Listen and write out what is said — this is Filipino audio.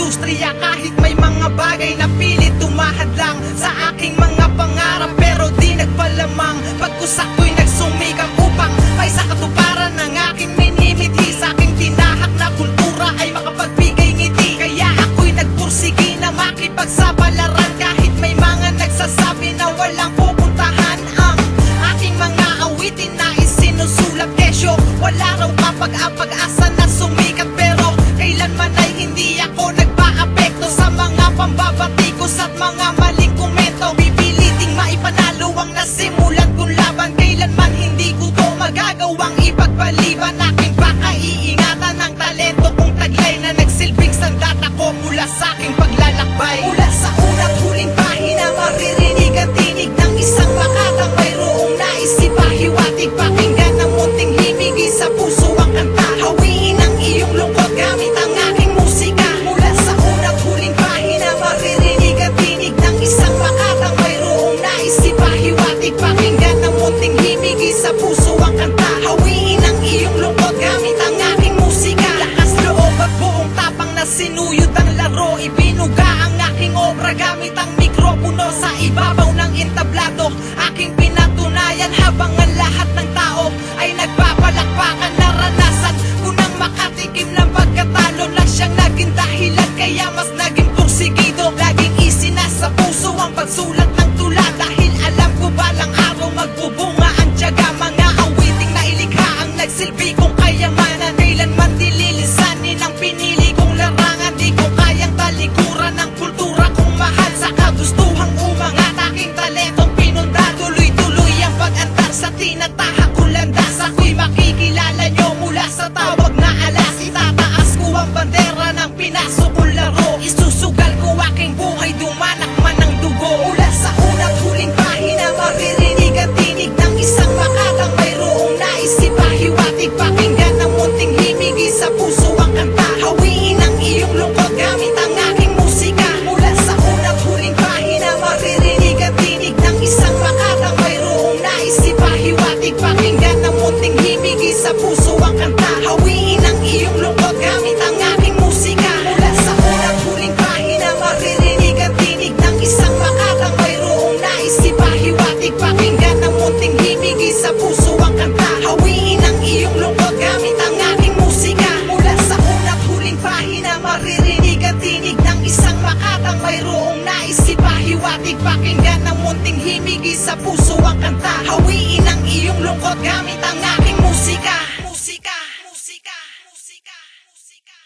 industriya. Kahit may mga bagay na pilit tumahad lang sa aking mga pangarap, pero di nagpalamang pagkusak ko'y nagsumikap upang may sa katuparan ng aking minimithi. Sa aking tinahak na kultura ay makapagbigay ngiti, kaya ako'y nagpursigi na makipagsapalaran. Kahit may mga nagsasabi na walang pupuntahan ang aking mga awitin na isinusulat. Kesyo, wala raw kapag-asa na sumikat, pero kailanman ay hindi ako nagpa-apekto sa mga pambabatikos at mga maling komento. Pipiliting maipanalo ang nasimulan kong laban, kailanman hindi ko to magagawang ipagpaliban. Aking baka iingatan ang talento kong taglay na nagsilbing sandata ko mula sa aking paglalakbay. Mula sa una't huling pahina, maririnig ang tinig ng isang makatang mayroong nais ipahiwatig. Pakinggan ng munting himigi sa puso ang kanta, hawiin ang iyong lungkot gamit ang aking musika. Mula sa una't huling pahina, maririnig ang tinig ng isang makatang mayroong nais ipahiwatig. Pakinggan ng munting himigi sa puso ang kanta, hawiin ang iyong lungkot gamit ang aking musika. Lakas loob at buong tapang na sinuyod ang laro, ibinuga ang aking obra gamit ang mikropono. Sa ibabaw ng entablado, aking pinatunayan habang ang lahat ng tao ay nagpapalakpakan. Naranasan ko nang makatikim ng pagkatalo na siyang naging dahilan, kaya mas naging porsigido. Laging isinasa puso ang pagsulat ng tula, dahil alam ko balang araw magbubunga ang tiyaga. Mga awiting na ilikha ang nagsilbi kong kayamanan, kailanman dililisanin ang pinili kong larangan. Di ko kayang talikuran ang kultura kong mahal, sa kagustuhang umangat aking talentong pinunda. Tuloy-tuloy ang pag-antar sa tinatahak kong landas. Ako'y makikilala nyo mula sa tawag na alas. Itataas ko ang bandera ng pinasok kong laro, isusugal ko aking buhay, dumanak man ang dugo. Mula sa una't huling pahina, maririnig ang tinig ng isang makatang mayroong nais ipahiwatig. Pakinggan ng munting himigi sa puso ang kanta, hawiin ang iyong lungkot gamit ang aking musika. Mula sa una't huling pahina, maririnig ang tinig ng isang makatang mayroong nais ipahiwatig. Pakinggan ng munting himigi sa puso ang kanta, hawiin ang iyong lungkot gamit ang aking musika. Mula sa una't huling pahina, maririnig ang tinig ng isang makatang mayroong nais ipahiwatig. Pakinggan ng munting himigi sa puso ang kanta, hawiin ang iyong lungkot gamit ang aking musika. Mula sa una't huling pahina, maririnig ang tinig ng isang makatang mayroong nais ipahiwatig. Pakinggan ng munting himigi sa puso ang kanta, hawiin ang iyong lungkot gamit ang aking musika. Musika, musika, musika, musika.